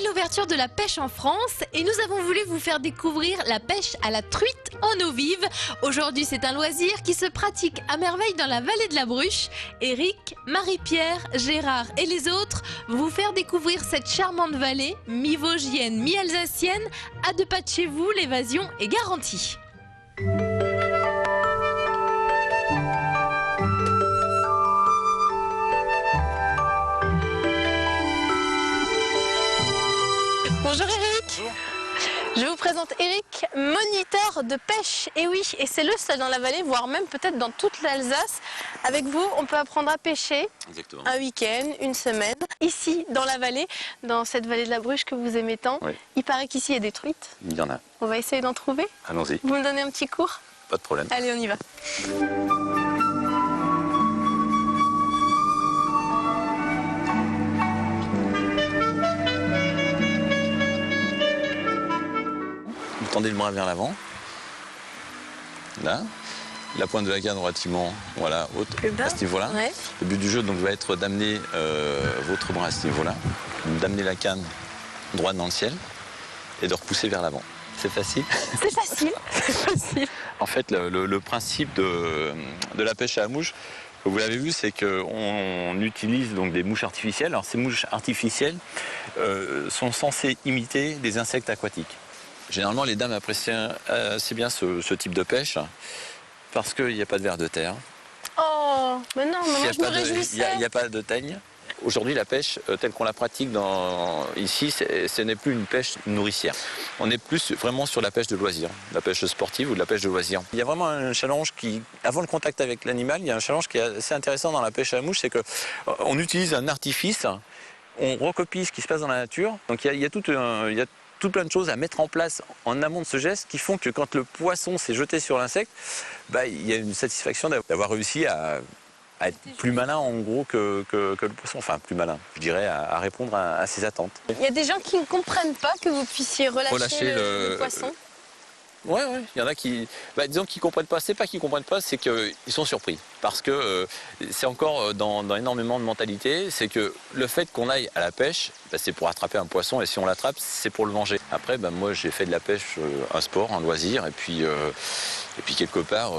l'ouverture de la pêche en France et nous avons voulu vous faire découvrir la pêche à la truite en eau vive. Aujourd'hui, c'est un loisir qui se pratique à merveille dans la vallée de la Bruche. Eric, Marie-Pierre, Gérard et les autres vont vous faire découvrir cette charmante vallée, mi-vosgienne, mi-alsacienne. À 2 pas de chez vous, l'évasion est garantie. Bonjour Eric. Bonjour. Je vous présente Eric, moniteur de pêche. Et oui, et c'est le seul dans la vallée, voire même peut-être dans toute l'Alsace. Avec vous, on peut apprendre à pêcher. Exactement. Un week-end, une semaine. Ici, dans la vallée, dans cette vallée de la Bruche que vous aimez tant, Oui. Il paraît qu'ici il y a des truites. Il y en a. On va essayer d'en trouver. Allons-y. Vous me donnez un petit cours? Pas de problème. Allez, on y va. Vous tendez le bras vers l'avant. Là. La pointe de la canne relativement haute à ce niveau-là. Ouais. Le but du jeu donc, va être d'amener votre bras à ce niveau-là, d'amener la canne droite dans le ciel et de repousser vers l'avant. C'est facile? C'est facile. C'est facile. En fait, le principe de la pêche à la mouche, vous l'avez vu, c'est qu'on utilise donc des mouches artificielles. Alors ces mouches artificielles sont censées imiter des insectes aquatiques. Généralement, les dames apprécient assez bien ce type de pêche parce qu'il n'y a pas de vers de terre. Oh, mais non, mais moi je me réjouissais. Il n'y a pas de teigne. Aujourd'hui, la pêche telle qu'on la pratique ici, ce n'est plus une pêche nourricière. On est plus vraiment sur la pêche de loisir, la pêche sportive ou de la pêche de loisir. Il y a vraiment un challenge avant le contact avec l'animal, il y a un challenge qui est assez intéressant dans la pêche à la mouche, c'est qu'on utilise un artifice, on recopie ce qui se passe dans la nature. Donc il y a tout plein de choses à mettre en place en amont de ce geste qui font que quand le poisson s'est jeté sur l'insecte, il y a une satisfaction d'avoir réussi à être plus malin en gros que le poisson, enfin plus malin, je dirais, à répondre à ses attentes. Il y a des gens qui ne comprennent pas que vous puissiez relâcher le poisson. Ouais, il y en a qui, disons qu'ils comprennent pas. C'est pas qu'ils comprennent pas, c'est qu'ils sont surpris. Parce que c'est encore dans énormément de mentalités, c'est que le fait qu'on aille à la pêche, c'est pour attraper un poisson, et si on l'attrape, c'est pour le manger. Après, moi j'ai fait de la pêche un sport, un loisir, et puis quelque part,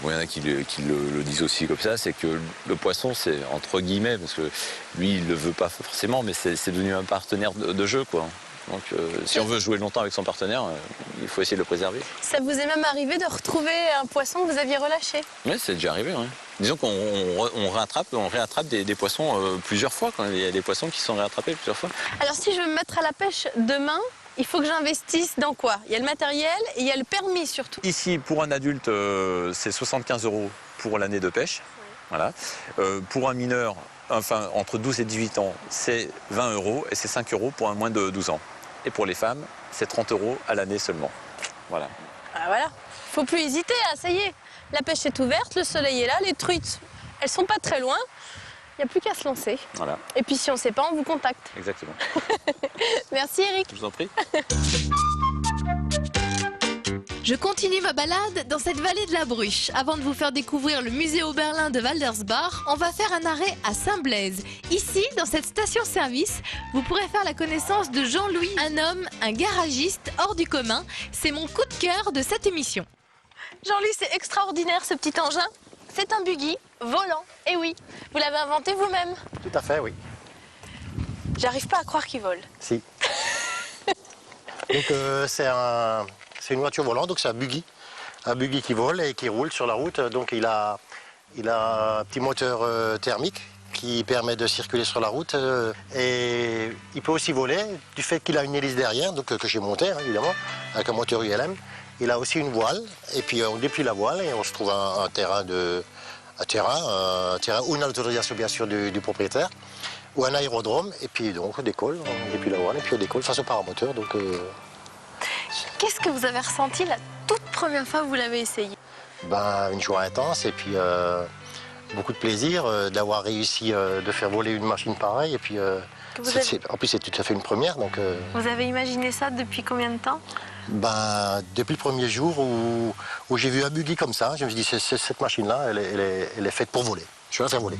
il y en a qui le disent aussi comme ça, c'est que le poisson, c'est entre guillemets, parce que lui il le veut pas forcément, mais c'est devenu un partenaire de jeu, quoi. Donc si on veut jouer longtemps avec son partenaire, il faut essayer de le préserver. Ça vous est même arrivé de retrouver un poisson que vous aviez relâché? Oui, c'est déjà arrivé. Ouais. Disons qu'on réattrape des poissons plusieurs fois. Quand il y a des poissons qui sont réattrapés plusieurs fois. Alors si je veux me mettre à la pêche demain, il faut que j'investisse dans quoi? Il y a le matériel et il y a le permis surtout. Ici, pour un adulte, c'est 75 € pour l'année de pêche. Oui. Voilà. Pour un mineur, enfin entre 12 et 18 ans, c'est 20 € et c'est 5 € pour un moins de 12 ans. Et pour les femmes, c'est 30 € à l'année seulement. Voilà. Ah, voilà. Faut plus hésiter, ça y est. La pêche est ouverte, le soleil est là, les truites, elles sont pas très loin. Il n'y a plus qu'à se lancer. Voilà. Et puis si on ne sait pas, on vous contacte. Exactement. Merci Eric. Je vous en prie. Je continue ma balade dans cette vallée de la Bruche. Avant de vous faire découvrir le musée Oberlin de Waldersbach, on va faire un arrêt à Saint-Blaise. Ici, dans cette station-service, vous pourrez faire la connaissance de Jean-Louis, un homme, un garagiste hors du commun. C'est mon coup de cœur de cette émission. Jean-Louis, c'est extraordinaire ce petit engin. C'est un buggy volant. Et oui, vous l'avez inventé vous-même. Tout à fait, oui. J'arrive pas à croire qu'il vole. Si. Donc c'est une voiture volante, donc c'est un buggy qui vole et qui roule sur la route. Donc il a un petit moteur thermique qui permet de circuler sur la route et il peut aussi voler du fait qu'il a une hélice derrière, donc que j'ai montée évidemment, avec un moteur ULM. Il a aussi une voile et puis on déplie la voile et on se trouve un terrain où on a l'autorisation bien sûr du propriétaire, ou un aérodrome et puis donc on décolle, on déplie la voile et puis on décolle façon paramoteur. Donc qu'est-ce que vous avez ressenti la toute première fois que vous l'avez essayé? Une joie intense et puis beaucoup de plaisir d'avoir réussi de faire voler une machine pareille. Et puis, en plus, c'est tout à fait une première. Donc, vous avez imaginé ça depuis combien de temps? Depuis le premier jour où j'ai vu un buggy comme ça, je me suis dit, cette machine-là, elle est faite pour voler. Je vais la faire voler.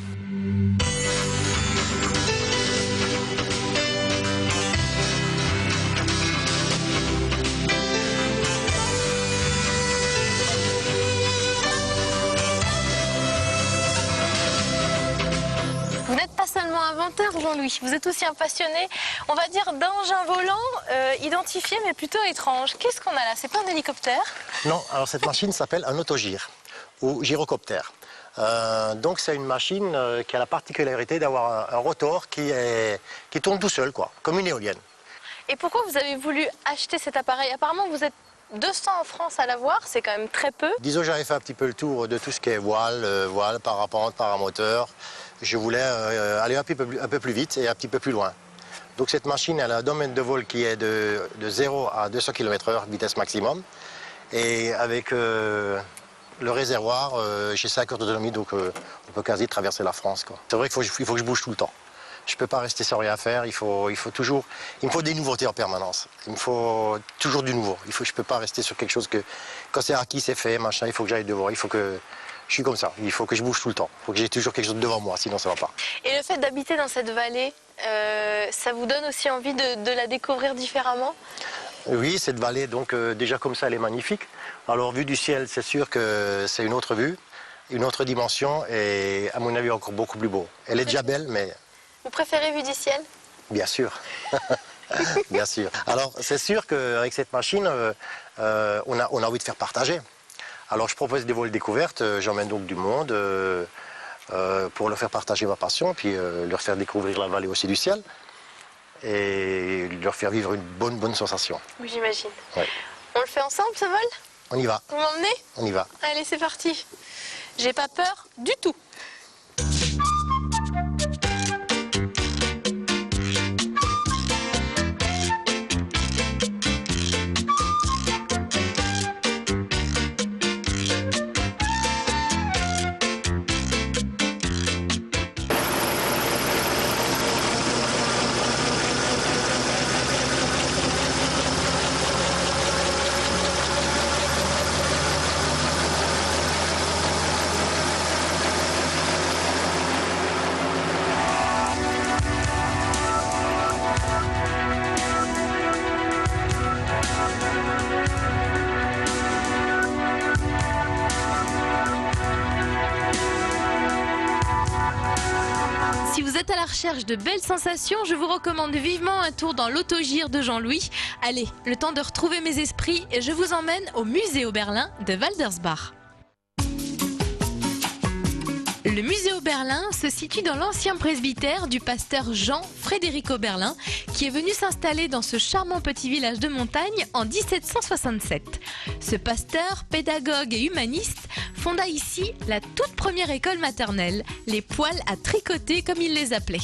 Jean-Louis. Vous êtes aussi un passionné, on va dire, d'engins volants identifiés mais plutôt étranges. Qu'est-ce qu'on a là? C'est pas un hélicoptère? Non, alors cette machine s'appelle un autogire ou gyrocoptère. Donc c'est une machine qui a la particularité d'avoir un rotor qui tourne tout seul, quoi, comme une éolienne. Et pourquoi vous avez voulu acheter cet appareil? Apparemment vous êtes 200 en France à l'avoir, c'est quand même très peu. Disons j'avais fait un petit peu le tour de tout ce qui est voile, parapente, paramoteur. Je voulais aller un peu plus vite et un petit peu plus loin. Donc cette machine elle a un domaine de vol qui est de 0 à 200 km/h, vitesse maximum. Et avec le réservoir, j'ai 5 heures d'autonomie, donc on peut quasi traverser la France. C'est vrai qu'il faut que je bouge tout le temps. Je ne peux pas rester sans rien faire, il me faut des nouveautés en permanence. Il me faut toujours du nouveau. Je ne peux pas rester sur quelque chose que, quand c'est acquis, c'est fait, machin, il faut que j'aille devant, je suis comme ça, il faut que je bouge tout le temps. Il faut que j'ai toujours quelque chose devant moi, sinon ça ne va pas. Et le fait d'habiter dans cette vallée, ça vous donne aussi envie de la découvrir différemment? Oui, cette vallée, donc déjà comme ça, elle est magnifique. Alors, vue du ciel, c'est sûr que c'est une autre vue, une autre dimension, et à mon avis, encore beaucoup plus beau. Elle est déjà belle, mais... Vous préférez vue du ciel? Bien sûr. Bien sûr. Alors, c'est sûr qu'avec cette machine, on a envie de faire partager. Alors, je propose des vols découvertes, j'emmène donc du monde pour leur faire partager ma passion, puis leur faire découvrir la vallée aussi du ciel, et leur faire vivre une bonne sensation. Oui, j'imagine. Ouais. On le fait ensemble, ce vol? On y va. Vous m'emmenez? On y va. Allez, c'est parti. J'ai pas peur du tout. Si vous êtes à la recherche de belles sensations, je vous recommande vivement un tour dans l'autogire de Jean-Louis. Allez, le temps de retrouver mes esprits et je vous emmène au musée Oberlin de Waldersbach. Le musée Oberlin se situe dans l'ancien presbytère du pasteur Jean-Frédéric Oberlin, qui est venu s'installer dans ce charmant petit village de montagne en 1767. Ce pasteur, pédagogue et humaniste, fonda ici la toute première école maternelle, les poils à tricoter comme il les appelait.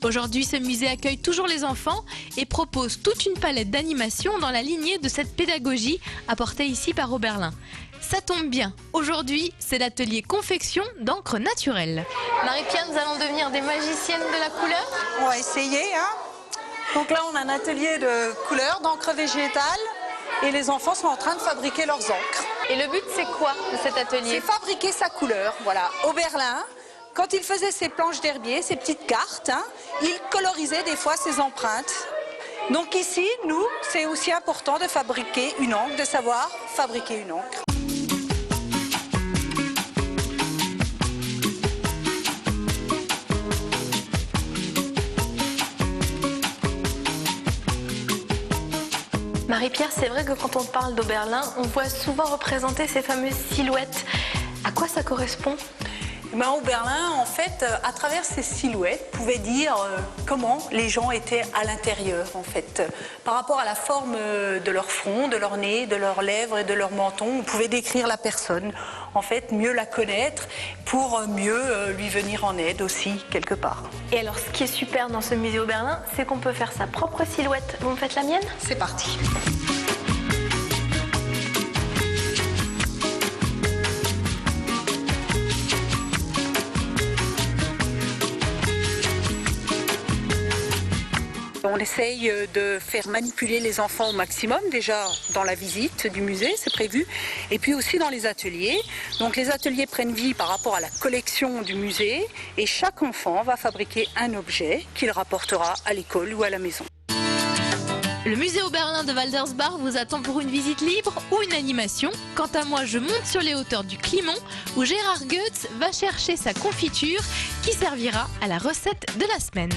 Aujourd'hui, ce musée accueille toujours les enfants et propose toute une palette d'animations dans la lignée de cette pédagogie apportée ici par Oberlin. Ça tombe bien, aujourd'hui c'est l'atelier confection d'encre naturelle. Marie-Pierre, nous allons devenir des magiciennes de la couleur? On va essayer. Donc là on a un atelier de couleur, d'encre végétale et les enfants sont en train de fabriquer leurs encres. Et le but c'est quoi de cet atelier? C'est fabriquer sa couleur, voilà. Oberlin, quand il faisait ses planches d'herbier, ses petites cartes, il colorisait des fois ses empreintes. Donc ici, nous, c'est aussi important de fabriquer une encre, de savoir fabriquer une encre. Marie-Pierre, c'est vrai que quand on parle d'Oberlin, on voit souvent représenter ces fameuses silhouettes. À quoi ça correspond? Oberlin, en fait, à travers ces silhouettes, pouvait dire comment les gens étaient à l'intérieur, en fait. Par rapport à la forme de leur front, de leur nez, de leurs lèvres et de leur menton, on pouvait décrire la personne, en fait, mieux la connaître pour mieux lui venir en aide aussi, quelque part. Et alors, ce qui est super dans ce musée Oberlin, c'est qu'on peut faire sa propre silhouette. Vous me faites la mienne? C'est parti. On essaye de faire manipuler les enfants au maximum, déjà dans la visite du musée, c'est prévu, et puis aussi dans les ateliers. Donc les ateliers prennent vie par rapport à la collection du musée, et chaque enfant va fabriquer un objet qu'il rapportera à l'école ou à la maison. Le musée Oberlin de Waldersbach vous attend pour une visite libre ou une animation. Quant à moi, je monte sur les hauteurs du Climont, où Gérard Goetz va chercher sa confiture qui servira à la recette de la semaine.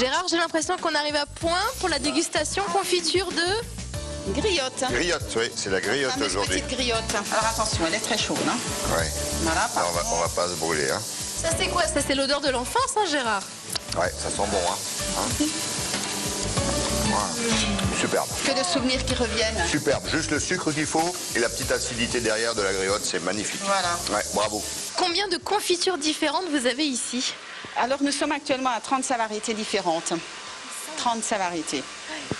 Gérard, j'ai l'impression qu'on arrive à point pour la dégustation confiture de... Griotte. Griotte, oui, c'est la griotte Fameuse aujourd'hui. petite griotte. Alors attention, elle est très chaude. Hein. Ouais. Voilà, Non, on va pas se brûler. Hein. Ça c'est quoi? Ça c'est l'odeur de l'enfance, hein, Gérard? Ouais, ça sent bon. Hein. Voilà. Superbe. Que de souvenirs qui reviennent. Superbe. Juste le sucre qu'il faut et la petite acidité derrière de la griotte, c'est magnifique. Voilà. Ouais, bravo. Combien de confitures différentes vous avez ici? Alors nous sommes actuellement à 35 variétés différentes. 35 variétés.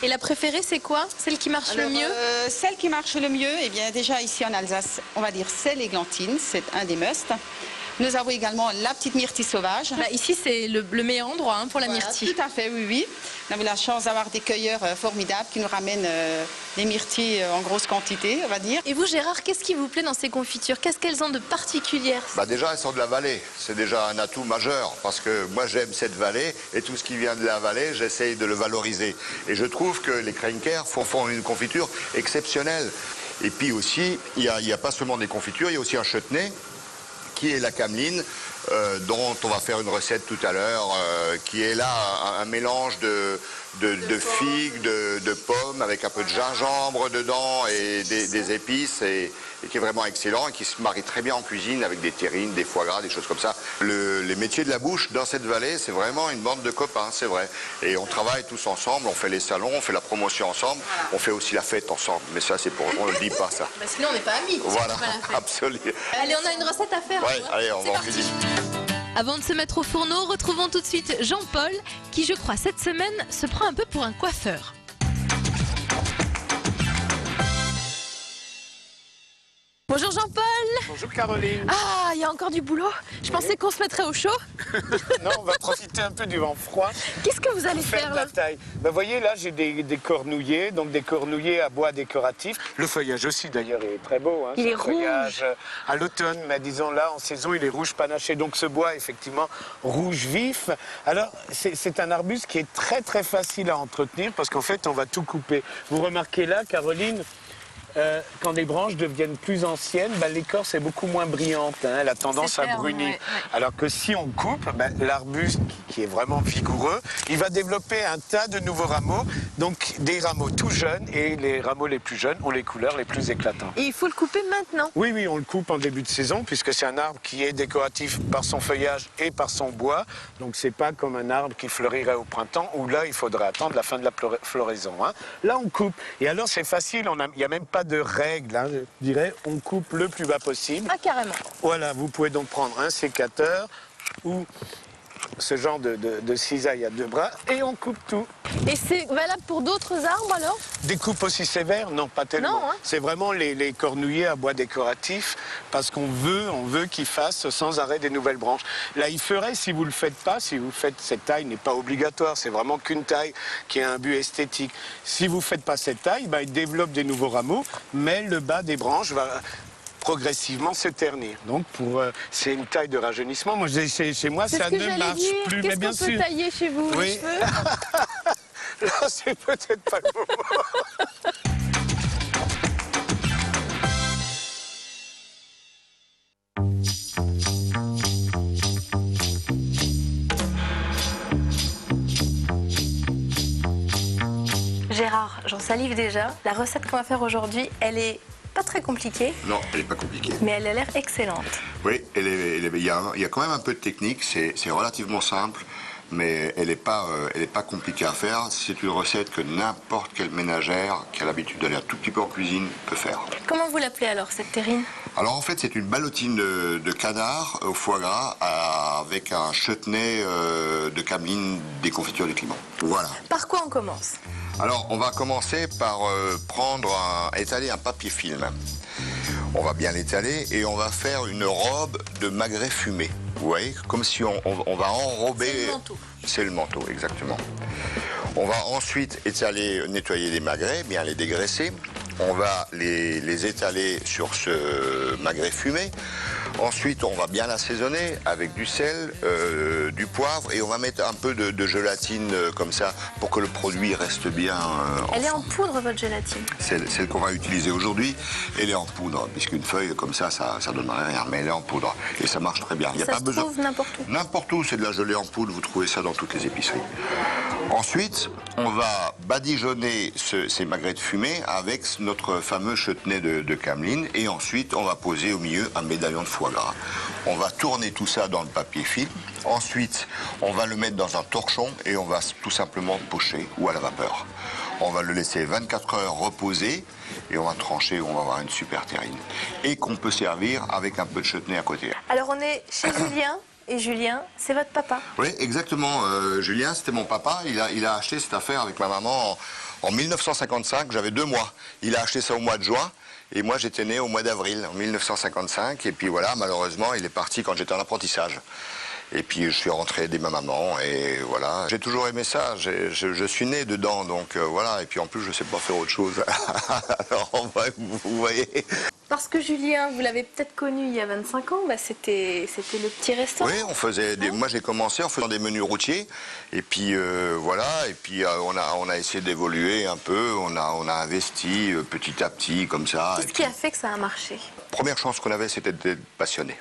Et la préférée c'est quoi? Celle qui marche le mieux? Celle qui marche le mieux, eh bien déjà ici en Alsace, on va dire c'est l'églantine, c'est un des musts. Nous avons également la petite myrtille sauvage. Là, ici c'est le meilleur endroit hein, pour la Voilà, myrtille. tout à fait, oui, oui. On avait la chance d'avoir des cueilleurs formidables qui nous ramènent des myrtilles en grosse quantité, on va dire. Et vous Gérard, qu'est-ce qui vous plaît dans ces confitures? Qu'est-ce qu'elles ont de particulière? Bah déjà, elles sont de la vallée. C'est déjà un atout majeur parce que moi, j'aime cette vallée et tout ce qui vient de la vallée, j'essaye de le valoriser. Et je trouve que les Kreinker font une confiture exceptionnelle. Et puis aussi, il y a pas seulement des confitures, il y a aussi un chutney qui est la cameline, dont on va faire une recette tout à l'heure, qui est là un mélange de figues, de pommes, avec un peu de gingembre dedans et des épices, et qui est vraiment excellent et qui se marie très bien en cuisine avec des terrines, des foie gras, des choses comme ça. Les métiers de la bouche dans cette vallée, c'est vraiment une bande de copains, c'est vrai. Et on travaille tous ensemble, on fait les salons, on fait la promotion ensemble, on fait aussi la fête ensemble. Mais ça, c'est pour... on ne le dit pas, ça. Bah, sinon on n'est pas amis. Voilà, absolument. Allez, on a une recette à faire. Ouais, allez, on va en cuisine. Avant de se mettre au fourneau, retrouvons tout de suite Jean-Paul, qui je crois cette semaine se prend un peu pour un coiffeur. Bonjour Jean-Paul. Bonjour Caroline. Ah, il y a encore du boulot. Je pensais qu'on se mettrait au chaud. Non, on va profiter un peu du vent froid. Qu'est-ce que vous allez Faire faire de là? la taille. Ben, vous voyez, là, j'ai des cornouillers, donc des cornouillers à bois décoratif. Le feuillage aussi, d'ailleurs, est très beau. Hein. Il est un feuillage à l'automne, mais disons là, en saison, il est rouge panaché. Donc ce bois, effectivement, rouge vif. Alors, c'est un arbuste qui est très, très facile à entretenir parce qu'en fait, on va tout couper. Vous remarquez là, Caroline, quand les branches deviennent plus anciennes, ben, l'écorce est beaucoup moins brillante, hein, elle a tendance à brunir. Ouais. Alors que si on coupe, ben, l'arbuste, qui est vraiment vigoureux, il va développer un tas de nouveaux rameaux, donc des rameaux tout jeunes, et les rameaux les plus jeunes ont les couleurs les plus éclatantes. Et il faut le couper maintenant? Oui, oui, on le coupe en début de saison, puisque c'est un arbre qui est décoratif par son feuillage et par son bois, donc c'est pas comme un arbre qui fleurirait au printemps, où là, il faudrait attendre la fin de la floraison. Hein. Là, on coupe, et alors c'est facile, il n'y a même pas de règles, hein, je dirais, on coupe le plus bas possible. Ah, carrément. Voilà, vous pouvez donc prendre un sécateur ou ce genre de cisaille à deux bras et on coupe tout. Et c'est valable pour d'autres arbres alors? Des coupes aussi sévères? Non, pas tellement. Non, hein. C'est vraiment les cornouillers à bois décoratif parce qu'on veut qu'ils fassent sans arrêt des nouvelles branches. Là, il ferait, si vous ne le faites pas, si vous faites cette taille n'est pas obligatoire, c'est vraiment qu'une taille qui a un but esthétique. Si vous ne faites pas cette taille, ben, il développe des nouveaux rameaux, mais le bas des branches va progressivement se ternir. Donc c'est une taille de rajeunissement. Moi, chez moi, ça ne marche plus. Qu'est-ce qu'on peut tailler chez vous? Oui. Les cheveux? Là, c'est peut-être pas le moment. Gérard, j'en salive déjà. La recette qu'on va faire aujourd'hui, elle est pas très compliquée. Non, elle n'est pas compliquée. Mais elle a l'air excellente. Oui, il y a quand même un peu de technique, c'est relativement simple, mais elle n'est pas compliquée à faire. C'est une recette que n'importe quelle ménagère qui a l'habitude d'aller un tout petit peu en cuisine peut faire. Comment vous l'appelez alors, cette terrine? Alors en fait, c'est une ballotine de canard au foie gras avec un chutney de cameline des confitures du Clément. Voilà. Par quoi on commence? Alors, on va commencer par étaler un papier film. On va bien l'étaler et on va faire une robe de magret fumé. Vous voyez, comme si on va enrober... C'est le manteau. C'est le manteau, exactement. On va ensuite nettoyer les magrets, bien les dégraisser. On va les étaler sur ce magret fumé. Ensuite, on va bien l'assaisonner avec du sel, du poivre, et on va mettre un peu de gélatine comme ça pour que le produit reste bien. Elle est en poudre, votre gélatine? Celle qu'on va utiliser aujourd'hui, elle est en poudre, puisqu'une feuille comme ça ne donnerait rien, mais elle est en poudre. Et ça marche très bien. Il y a Ça pas se besoin. trouve n'importe où? N'importe où, c'est de la gelée en poudre, vous trouvez ça dans toutes les épiceries. Ensuite, on va badigeonner ces magrets de fumée avec notre fameux chutney de cameline, et ensuite on va poser au milieu un médaillon de foie gras. On va tourner tout ça dans le papier film. Ensuite, on va le mettre dans un torchon et on va tout simplement pocher ou à la vapeur. On va le laisser 24 heures reposer et on va trancher, on va avoir une super terrine. Et qu'on peut servir avec un peu de chutney à côté. Alors on est chez Julien, et Julien, c'est votre papa? Oui, exactement. Julien, c'était mon papa. Il a acheté cette affaire avec ma maman en 1955. J'avais 2 mois. Il a acheté ça au mois de juin. Et moi, j'étais né au mois d'avril, en 1955. Et puis voilà, malheureusement, il est parti quand j'étais en apprentissage. Et puis je suis rentré aider ma maman, et voilà. J'ai toujours aimé ça, je suis né dedans, donc voilà. Et puis en plus, je ne sais pas faire autre chose. Alors vous voyez. Parce que Julien, vous l'avez peut-être connu il y a 25 ans, bah c'était le petit restaurant. Oui, on faisait moi j'ai commencé en faisant des menus routiers, et puis voilà, et puis on a essayé d'évoluer un peu, on a investi petit à petit comme ça. Qu'est-ce qui a fait que ça a marché? Première chance qu'on avait, c'était d'être passionnés.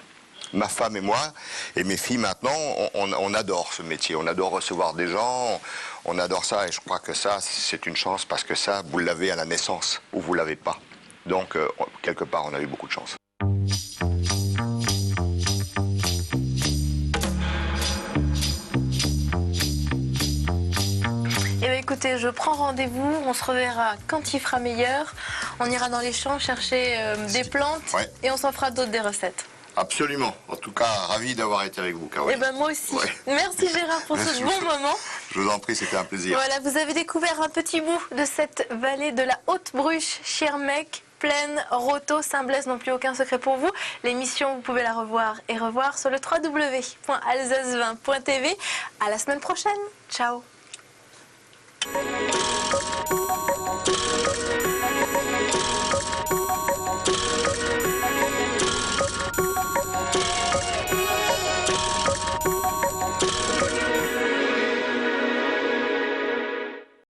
Ma femme et moi, et mes filles maintenant, on adore ce métier, on adore recevoir des gens, on adore ça, et je crois que ça, c'est une chance, parce que ça, vous l'avez à la naissance, ou vous l'avez pas. Donc, quelque part, on a eu beaucoup de chance. Eh bien écoutez, je prends rendez-vous, on se reverra quand il fera meilleur, on ira dans les champs chercher des plantes, Ouais. et on s'en fera d'autres des recettes. Absolument. En tout cas, ravi d'avoir été avec vous, Caroline. Eh ben moi aussi. Ouais. Merci Gérard pour ce bon moment. Je vous en prie, c'était un plaisir. Voilà, vous avez découvert un petit bout de cette vallée de la Haute-Bruche, Schirmeck, Plaine, Rothau, Saint-Blaise, non plus aucun secret pour vous. L'émission, vous pouvez la revoir et revoir sur le www.alsacevin.tv. À la semaine prochaine. Ciao.